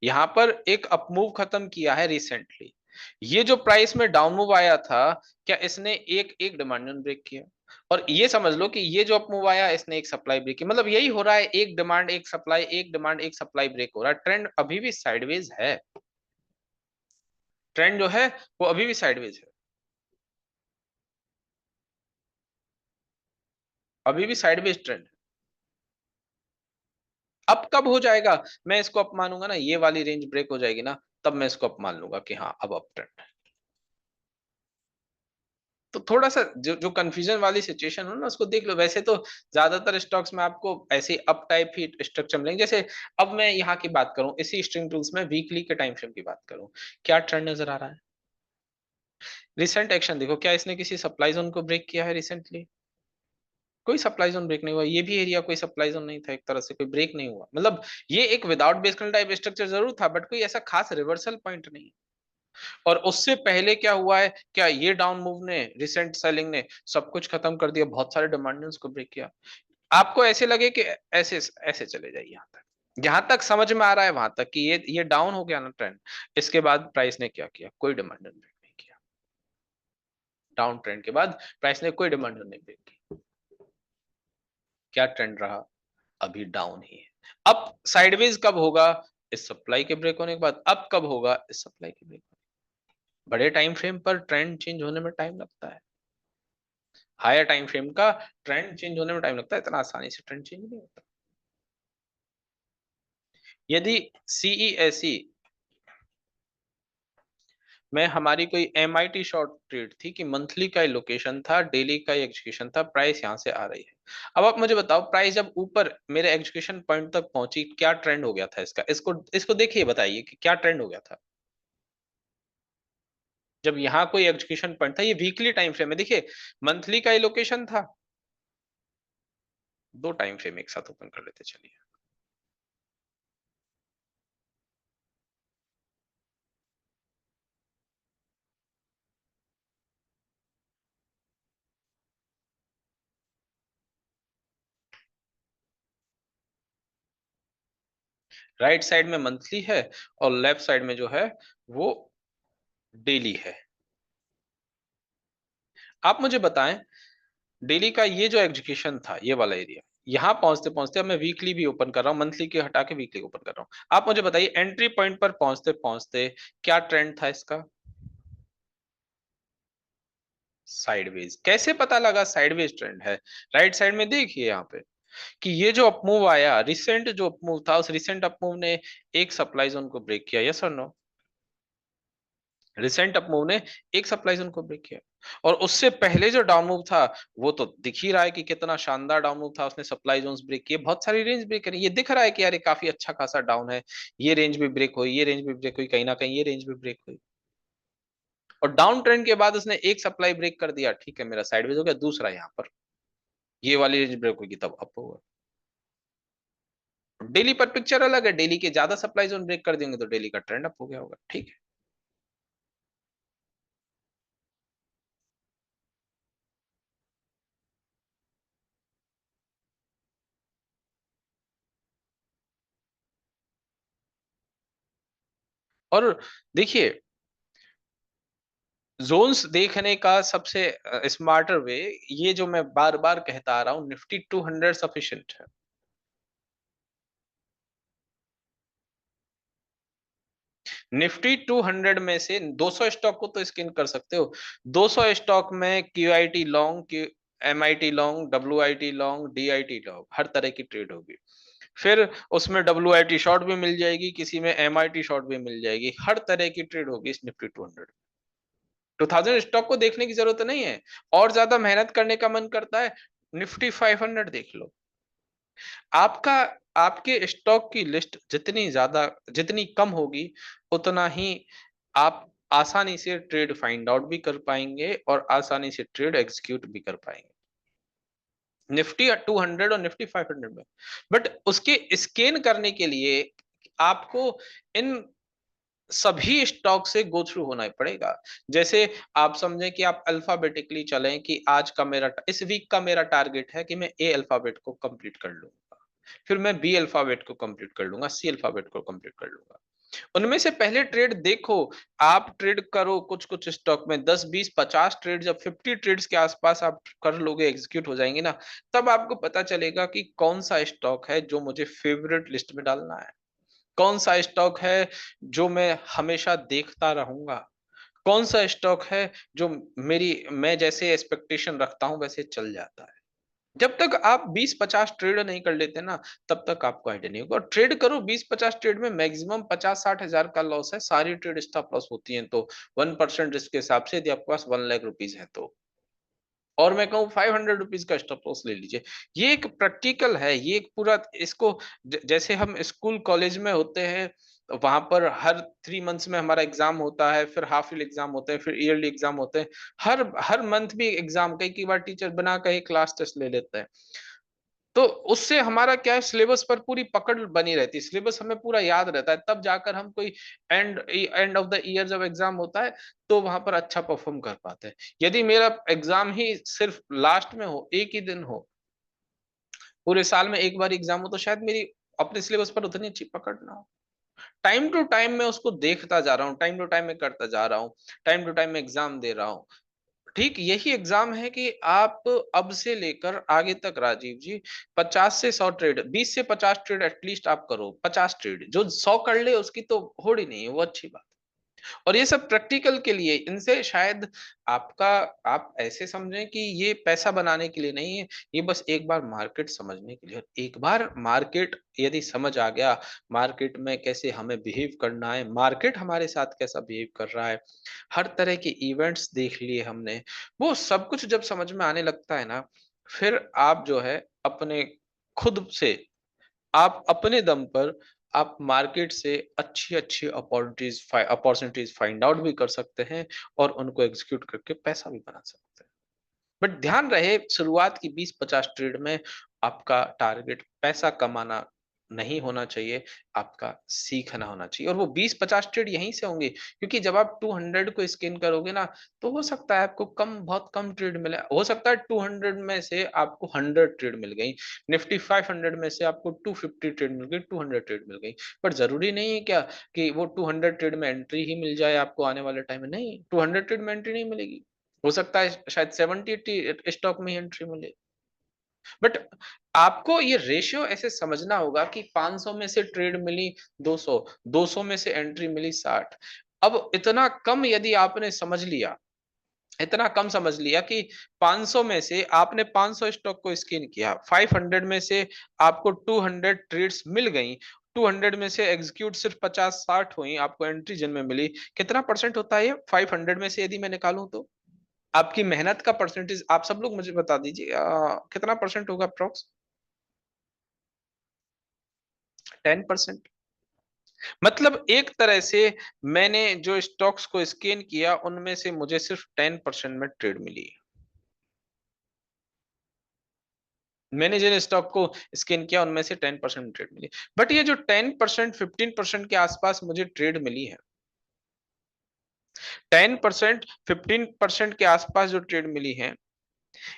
यहां पर एक अपमूव खत्म किया है रिसेंटली, ये जो प्राइस में डाउन मूव आया था, क्या इसने एक एक डिमांड ब्रेक किया? और ये समझ लो कि ये जो अपमूव आया इसने एक सप्लाई ब्रेक की, मतलब यही हो रहा है, एक डिमांड एक सप्लाई, एक डिमांड एक सप्लाई ब्रेक हो रहा है, ट्रेंड अभी भी साइडवेज है, ट्रेंड जो है वो अभी भी साइडवेज है, अभी भी साइडवेज ट्रेंड। अब कब हो जाएगा, मैं इसको अप मानूंगा ना, ये वाली रेंज ब्रेक हो जाएगी ना, तब मैं इसको अप मान लूंगा कि हाँ अब अप ट्रेंड है। तो थोड़ा सा जो जो कंफ्यूजन वाली सिचुएशन हो ना उसको देख लो, वैसे तो ज्यादातर स्टॉक्स में आपको ऐसे अप टाइप ही स्ट्रक्चर मिलेंगे। जैसे अब मैं यहाँ की बात करूं, इसी स्ट्रिंग टूल्स में वीकली के टाइम फ्रेम की बात करूं, क्या ट्रेंड नजर आ रहा है? रिसेंट एक्शन देखो, क्या इसने किसी सप्लाई जोन को ब्रेक किया है रिसेंटली? कोई सप्लाई जोन ब्रेक नहीं हुआ, ये भी एरिया कोई सप्लाई जोन नहीं था, एक तरह से कोई ब्रेक नहीं हुआ, मतलब ये एक without base candle type structure जरूर था, बट कोई ऐसा खास रिवर्सल पॉइंट नहीं। और उससे पहले क्या हुआ है, क्या ये डाउन मूव ने, रिसेंट सेलिंग ने सब कुछ खत्म कर दिया, बहुत सारे डिमांड ने उसको ब्रेक किया। आपको ऐसे लगे कि ऐसे ऐसे चले जाइए यहाँ तक, जहां तक समझ में आ रहा है वहां तक कि ये डाउन हो गया ना ट्रेंड, इसके बाद प्राइस ने क्या किया, कोई डिमांड ब्रेक नहीं किया, डाउन ट्रेंड के बाद प्राइस ने कोई डिमांड नहीं ब्रेक की, क्या ट्रेंड रहा, अभी डाउन ही है। अब साइडवेज कब होगा, इस सप्लाई के ब्रेक होने के बाद, अब कब होगा, इस सप्लाई के ब्रेक, बड़े टाइम फ्रेम पर ट्रेंड चेंज होने में टाइम लगता है, हायर टाइम फ्रेम का ट्रेंड चेंज होने में टाइम लगता है, इतना आसानी से ट्रेंड चेंज नहीं होता। यदि सीईएसई में हमारी कोई एमआईटी शॉर्ट ट्रेड थी कि मंथली का लोकेशन था, डेली का एग्जीक्यूशन था, प्राइस यहां से आ रही है, अब आप मुझे बताओ प्राइस जब ऊपर मेरे एग्जीक्यूशन पॉइंट तक पहुंची, क्या ट्रेंड हो गया था इसका, इसको इसको देखिए, बताइए कि क्या ट्रेंड हो गया था जब यहाँ कोई एग्जीक्यूशन पॉइंट था, ये वीकली टाइम फ्रेम है, देखिए मंथली का लोकेशन था, दो टाइम फ्रेम एक साथ ओपन कर लेते चलिए। राइट साइड में मंथली है और लेफ्ट साइड में जो है वो डेली है। आप मुझे बताएं, डेली का ये जो एग्जीक्यूशन था, ये वाला एरिया, यहां पहुंचते पहुंचते, अब मैं वीकली भी ओपन कर रहा हूँ, मंथली के हटा के वीकली ओपन कर रहा हूँ, आप मुझे बताइए एंट्री पॉइंट पर पहुंचते पहुंचते क्या ट्रेंड था इसका, साइडवेज। कैसे पता लगा साइडवेज ट्रेंड है? राइट साइड में देखिए यहाँ पे कि ये जो अपमूव आया, रिसेंट जो अपमूव था, उस रिसेंट अपमूव ने एक सप्लाई जोन को ब्रेक किया, यस और नो? रिसेंट अपमूव ने एक सप्लाई जोन को ब्रेक किया, और उससे पहले जो डाउन मूव था, वो तो दिख ही रहा है कि कितना शानदार डाउन मूव था, उसने सप्लाई जोन्स ब्रेक किए, बहुत सारी रेंज ब्रेक करी, ये दिख रहा है कि यार ये काफी अच्छा खासा डाउन है, ये रेंज भी ब्रेक हुई, ये रेंज भी ब्रेक हुई, कहीं ना कहीं ये रेंज भी ब्रेक हुई, और डाउन ट्रेंड के बाद उसने एक सप्लाई ब्रेक कर दिया, ठीक है मेरा साइडवेज हो गया, दूसरा यहाँ पर ये वाली रेंज ब्रेक होगी तब अप होगा। डेली पर पिक्चर अलग है, डेली के ज्यादा सप्लाई जोन ब्रेक कर देंगे तो डेली का ट्रेंड अप हो गया होगा, ठीक है। और देखिए जोन्स देखने का सबसे स्मार्टर वे, ये जो मैं बार बार कहता आ रहा हूँ, निफ्टी 200 सफिशिएंट है। निफ्टी 200 में से 200 स्टॉक को तो स्किन कर सकते हो, 200 स्टॉक में QIT long, Q MIT long, WIT long, DIT long, हर तरह की ट्रेड होगी। फिर उसमें डब्ल्यूआईटी शॉर्ट भी मिल जाएगी, किसी में एमआईटी शॉर्ट भी मिल जाएगी, हर तरह की ट्रेड होगी इस निफ्टी 200। 2000 स्टॉक को देखने की जरूरत नहीं है, और ज्यादा मेहनत करने का मन करता है, निफ्टी 500 देख लो। आपका आपके स्टॉक की लिस्ट जितनी ज्यादा, जितनी कम होगी, उतना ही आप आसानी से ट्रेड फाइंड आउट भी कर पाएंगे और आसानी से ट्रेड एग्जीक्यूट भी कर पाएंगे, निफ्टी 200 और निफ्टी 500 में। बट उसके स्कैन करने के लिए आपको इन सभी स्टॉक से गो थ्रू होना ही पड़ेगा। जैसे आप समझें कि आप अल्फाबेटिकली चलें कि आज का मेरा इस वीक का मेरा टारगेट है कि मैं ए अल्फाबेट को कंप्लीट कर लूंगा, फिर मैं बी अल्फाबेट को कंप्लीट कर लूंगा, सी अल्फाबेट को कंप्लीट कर लूंगा। उनमें से पहले ट्रेड देखो, आप ट्रेड करो कुछ कुछ स्टॉक में 10 20 50 ट्रेड, जब 50 ट्रेड्स के आसपास आप कर लोगे, एग्जीक्यूट हो जाएंगे ना, तब आपको पता चलेगा कि कौन सा स्टॉक है जो मुझे फेवरेट लिस्ट में डालना है, कौन सा स्टॉक है जो मैं हमेशा देखता रहूंगा, कौन सा स्टॉक है जो मेरी मैं जैसे एक्सपेक्टेशन रखता हूं वैसे चल जाता है। जब तक आप 20-50 ट्रेड नहीं कर लेते ना, तब तक आपको आइडिया नहीं होगा। और ट्रेड करो, 20-50 ट्रेड में मैक्सिमम 50-60 हजार का लॉस है, सारी ट्रेड स्टॉप लॉस होती हैं तो 1% रिस्क के हिसाब से यदि आपके पास 1 लाख रुपीज है तो, और मैं कहूँ 500 रुपीज का स्टॉप लॉस ले लीजिए। ये एक प्रैक्टिकल है, ये एक पूरा इसको जैसे हम स्कूल कॉलेज में होते हैं, वहां पर हर 3 मंथ्स में हमारा एग्जाम होता है, फिर हाफ ईयरली एग्जाम होते हैं, फिर ईयरली एग्जाम होते हैं, हर हर मंथ भी एग्जाम, कई बार टीचर बना कहीं क्लास टेस्ट ले लेते हैं। तो उससे हमारा क्या है, सिलेबस पर पूरी पकड़ बनी रहती है, सिलेबस हमें पूरा याद रहता है, तब जाकर हम कोई एंड ऑफ द ईयर जब एग्जाम होता है तो वहां पर अच्छा परफॉर्म कर पाते हैं। यदि मेरा एग्जाम ही सिर्फ लास्ट में हो, एक ही दिन हो, पूरे साल में एक बार एग्जाम हो, तो शायद मेरी अपने सिलेबस पर उतनी अच्छी पकड़ ना हो। टाइम टू टाइम मैं उसको देखता जा रहा हूँ, टाइम टू टाइम मैं करता जा रहा हूँ, टाइम टू टाइम मैं एग्जाम दे रहा हूँ। ठीक यही एग्जाम है कि आप अब से लेकर आगे तक राजीव जी 50 से 100 ट्रेड, 20 से 50 ट्रेड एटलीस्ट आप करो। 50 ट्रेड जो 100 कर ले उसकी तो होड़ ही नहीं है, वो अच्छी बात। और ये सब प्रैक्टिकल के लिए, इनसे शायद आपका, आप ऐसे समझें कि ये पैसा बनाने के लिए नहीं है, ये बस एक बार मार्केट समझने के लिए। एक बार मार्केट यदि समझ आ गया, मार्केट में कैसे हमें बिहेव करना है, मार्केट हमारे साथ कैसा बिहेव कर रहा है, हर तरह के इवेंट्स देख लिए हमने, वो सब कुछ जब समझ में आने लगता है ना, फिर आप जो है अपने खुद से, आप अपने दम पर आप मार्केट से अच्छी अच्छी अपॉर्चुनिटीज फाइंड आउट भी कर सकते हैं, और उनको एग्जीक्यूट करके पैसा भी बना सकते हैं। बट ध्यान रहे, शुरुआत की 20-50 ट्रेड में आपका टारगेट पैसा कमाना नहीं होना चाहिए, आपका सीखना होना चाहिए। और वो 20-50 ट्रेड यहीं से होंगे, क्योंकि जब आप 200 को स्कैन करोगे ना, तो हो सकता है आपको बहुत कम ट्रेड मिले, हो सकता है 200 में से आपको 100 ट्रेड मिल गई, निफ्टी 500 में से आपको 250 ट्रेड मिल गई, 200 ट्रेड मिल गई। पर जरूरी नहीं है क्या कि वो 200 ट्रेड में एंट्री ही मिल जाए आपको आने वाले टाइम में, नहीं, 200 ट्रेड में एंट्री नहीं मिलेगी, हो सकता है शायद 70-80 स्टॉक में एंट्री मिले। बट आपको ये रेशियो ऐसे समझना होगा कि 500 में से ट्रेड मिली 200, 200 में से एंट्री मिली 60। अब इतना कम यदि आपने समझ लिया, इतना कम समझ लिया कि 500 में से आपने 500 स्टॉक को स्कैन किया, 500 में से आपको 200 ट्रेड्स मिल गई, 200 में से एग्जीक्यूट सिर्फ 50-60 हुई, आपको एंट्री जिनमें मिली, कितना परसेंट होता है ये 500 में से यदि मैं निकालूं तो? आपकी मेहनत का परसेंटेज आप सब लोग मुझे बता दीजिए, कितना परसेंट होगा अप्रोक्स? 10%। मतलब एक तरह से मैंने जो स्टॉक्स को स्कैन किया उनमें से मुझे सिर्फ 10% में ट्रेड मिली। मैंने जिन स्टॉक को स्कैन किया उनमें से 10% ट्रेड मिली। बट ये जो 10%, 15% के आसपास मुझे ट्रेड मिली है, 10%, 15% के आसपास जो ट्रेड मिली है,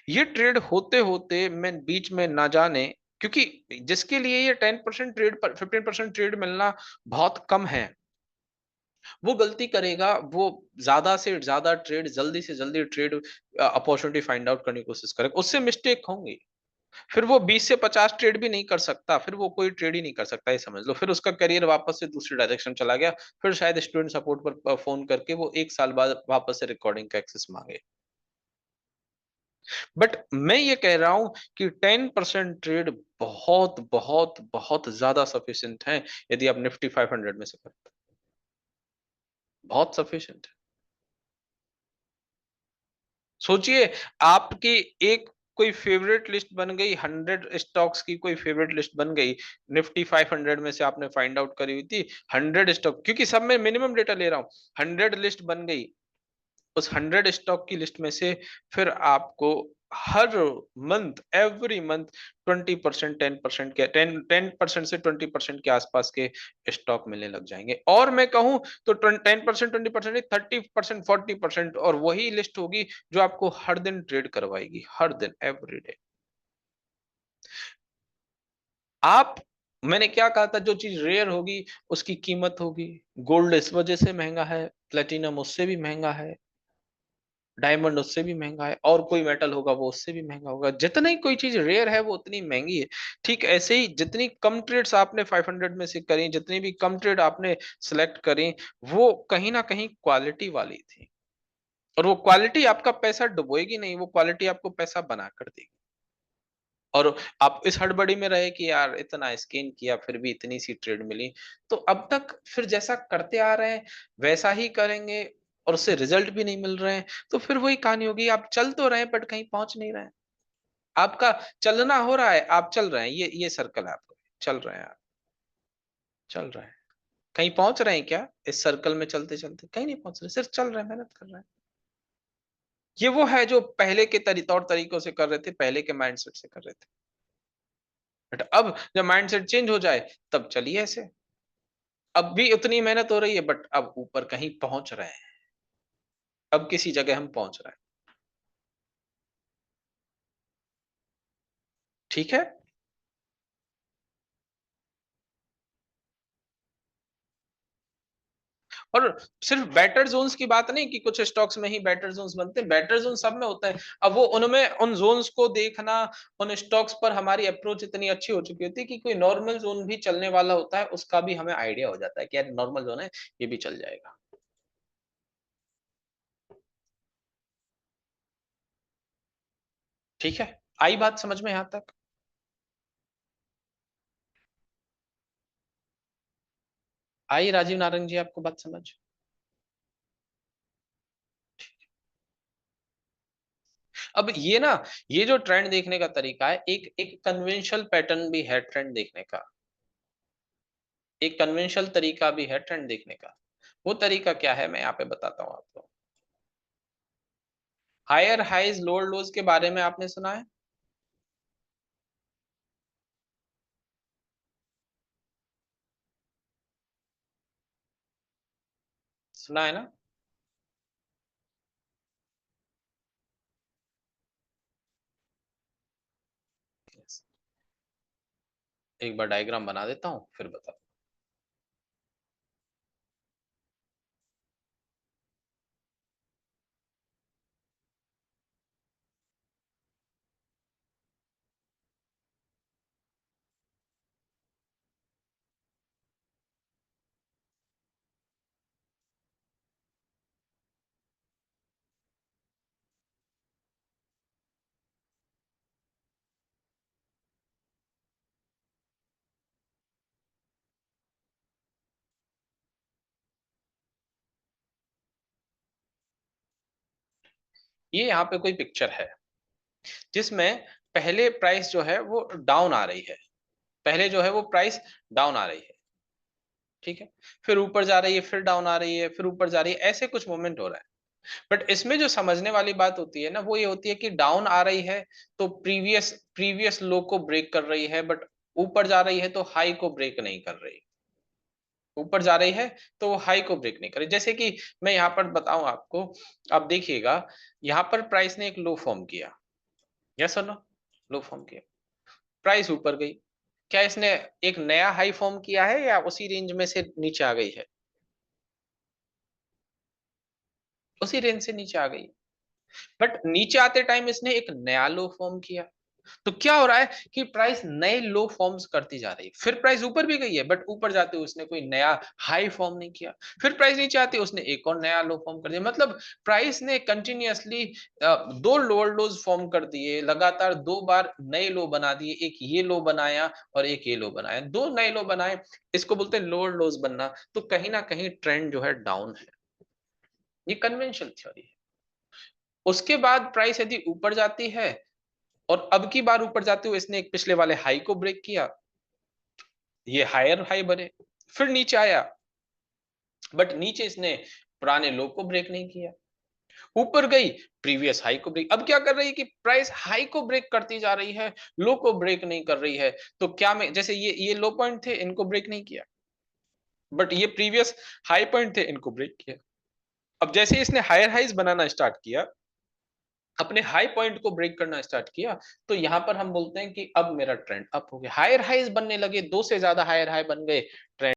ये ट्रेड होते होते मैं बीच में ना जाने, क्योंकि जिसके लिए ये 10% ट्रेड पर 15% ट्रेड मिलना बहुत कम है, वो गलती करेगा, वो ज्यादा से ज्यादा ट्रेड, जल्दी से जल्दी ट्रेड अपॉर्चुनिटी फाइंड आउट करने की कोशिश करेगा, उससे मिस्टेक होंगी। फिर वो 20 से 50 ट्रेड भी नहीं कर सकता, फिर वो कोई ट्रेड ही नहीं कर सकता, ये समझ लो, फिर उसका करियर वापस से दूसरी डायरेक्शन चला गया, फिर शायद स्टूडेंट सपोर्ट पर फोन करके वो 1 साल बाद वापस से रिकॉर्डिंग का एक्सेस मांगे। बट मैं ये कह रहा हूं कि 10% ट्रेड बहुत बहुत बहुत ज्यादा सफिशिएंट है, यदि आप निफ्टी 500 में से करते हैं, बहुत सफिशिएंट है। सोचिए, आपकी एक कोई फेवरेट लिस्ट बन गई, 100 स्टॉक्स की कोई फेवरेट लिस्ट बन गई, निफ्टी 500 में से आपने फाइंड आउट करी हुई थी 100 स्टॉक, क्योंकि सब में मिनिमम डेटा ले रहा हूं, 100 लिस्ट बन गई, उस 100 स्टॉक की लिस्ट में से फिर आपको हर मंथ, एवरी मंथ 20%, 10% के 10% से 20% के आसपास के स्टॉक मिलने लग जाएंगे। और मैं कहूं तो 10%, 20% नहीं, 30%, 40%, और वही लिस्ट होगी जो आपको हर दिन ट्रेड करवाएगी, हर दिन, एवरी डे। आप, मैंने क्या कहा था, जो चीज रेयर होगी उसकी कीमत होगी। गोल्ड इस वजह से महंगा है, प्लेटिनम उससे भी महंगा है, डायमंड उससे भी महंगा है, और कोई मेटल होगा वो उससे भी महंगा होगा। जितनी कोई चीज रेयर है वो उतनी महंगी है। ठीक ऐसे ही जितनी कम ट्रेड्स आपने 500 में से करी, जितनी भी कम ट्रेड आपने सिलेक्ट करी, वो कहीं ना कहीं क्वालिटी वाली थी। और वो क्वालिटी आपका पैसा डुबोएगी नहीं, वो क्वालिटी आपको पैसा बना कर देगी। और आप इस हड़बड़ी में रहे कि यार इतना स्कैन किया फिर भी इतनी सी ट्रेड मिली, तो अब तक फिर जैसा करते आ रहे हैं वैसा ही करेंगे, और उससे रिजल्ट भी नहीं मिल रहे हैं, तो फिर वही कहानी होगी, आप चल तो रहे हैं बट कहीं पहुंच नहीं रहे हैं। आपका चलना हो रहा है, आप चल रहे हैं, ये सर्कल है आपका, चल रहे हैं आप, चल रहे हैं, कहीं पहुंच रहे हैं क्या? इस सर्कल में चलते चलते कहीं नहीं पहुंच रहे, सिर्फ चल रहे हैं, मेहनत कर रहे हैं। ये वो है जो पहले के तौर तरीकों से कर रहे थे, पहले के माइंडसेट से कर रहे थे। बट अब जब माइंडसेट चेंज हो जाए तब चलिए ऐसे। अब भी उतनी मेहनत हो रही है बट अब ऊपर कहीं पहुंच रहे हैं, अब किसी जगह हम पहुंच रहे हैं। ठीक है। और सिर्फ बेटर जोन्स की बात नहीं कि कुछ स्टॉक्स में ही बेटर जोन्स बनते हैं, बेटर जोन सब में होता है। अब वो उनमें उन जोन्स को देखना, उन स्टॉक्स पर हमारी अप्रोच इतनी अच्छी हो चुकी होती है कि कोई नॉर्मल जोन भी चलने वाला होता है, उसका भी हमें आइडिया हो जाता है कि यार नॉर्मल जोन है, ये भी चल जाएगा। ठीक है, आई बात समझ में यहां तक? आई राजीव नारंग जी आपको बात समझ? अब ये ना, ये जो ट्रेंड देखने का तरीका है, एक एक कन्वेंशनल पैटर्न भी है ट्रेंड देखने का, एक कन्वेंशनल तरीका भी है ट्रेंड देखने का। वो तरीका क्या है मैं यहाँ पे बताता हूँ आपको। हायर हाइज लोअर लोज के बारे में आपने सुना है? सुना है ना? Yes. एक बार डायग्राम बना देता हूँ फिर बता। ये यहाँ पे कोई पिक्चर है जिसमें पहले प्राइस जो है वो डाउन आ रही है, पहले जो है वो प्राइस डाउन आ रही है, ठीक है, फिर ऊपर जा रही है, फिर डाउन आ रही है, फिर ऊपर जा रही है, ऐसे कुछ मोमेंट हो रहा है। बट इसमें जो समझने वाली बात होती है ना, वो ये होती है कि डाउन आ रही है तो प्रीवियस प्रीवियस लो को ब्रेक कर रही है, बट ऊपर जा रही है तो हाई को ब्रेक नहीं कर रही। ऊपर जा रही है तो वो हाई को ब्रेक नहीं कर रही। जैसे कि मैं यहाँ पर बताऊं आपको, आप देखिएगा, यहाँ पर प्राइस ने एक लो फॉर्म किया, यस और नो? लो फॉर्म किया, प्राइस ऊपर गई, क्या इसने एक नया हाई फॉर्म किया है या उसी रेंज में से नीचे आ गई है? उसी रेंज से नीचे आ गई। बट नीचे आते टाइम इसने एक नया लो फॉर्म किया, तो क्या हो रहा है कि प्राइस नए लो फॉर्म्स करती जा रही है। फिर प्राइस ऊपर भी गई है बट ऊपर जाते हुए उसने कोई नया हाई फॉर्म नहीं किया। फिर प्राइस नीचे आती है, उसने एक और नया लो फॉर्म कर दिया। मतलब प्राइस ने कंटिन्यूअसली दो लोअर लोज फॉर्म कर दिए, लगातार दो बार नए लो बना दिए, एक ये लो बनाया और एक ये लो बनाया, दो नए लो बनाए। इसको बोलते हैं लोअर लोज बनना। तो कहीं ना कहीं ट्रेंड जो है डाउन है, ये कन्वेंशनल थ्योरी है। उसके बाद प्राइस यदि ऊपर जाती है और अब की बार ऊपर जाते हुए इसने एक पिछले वाले हाई को ब्रेक किया, ये हायर हाई बने, फिर नीचे आया, बट नीचे इसने पुराने लो को ब्रेक नहीं किया, ऊपर गई, प्रीवियस हाई को ब्रेक, अब क्या कर रही है कि प्राइस हाई को ब्रेक करती जा रही है, लो को ब्रेक नहीं कर रही है। तो क्या मैं जैसे ये लो पॉइंट थे, इनको ब्रेक नहीं किया, बट ये प्रीवियस हाई पॉइंट थे, इनको ब्रेक किया। अब जैसे इसने हायर हाइज बनाना स्टार्ट किया, अपने हाई पॉइंट को ब्रेक करना स्टार्ट किया, तो यहां पर हम बोलते हैं कि अब मेरा ट्रेंड अप हो गया, हायर हाइज बनने लगे, 2 से ज्यादा हायर हाई बन गए, ट्रेंड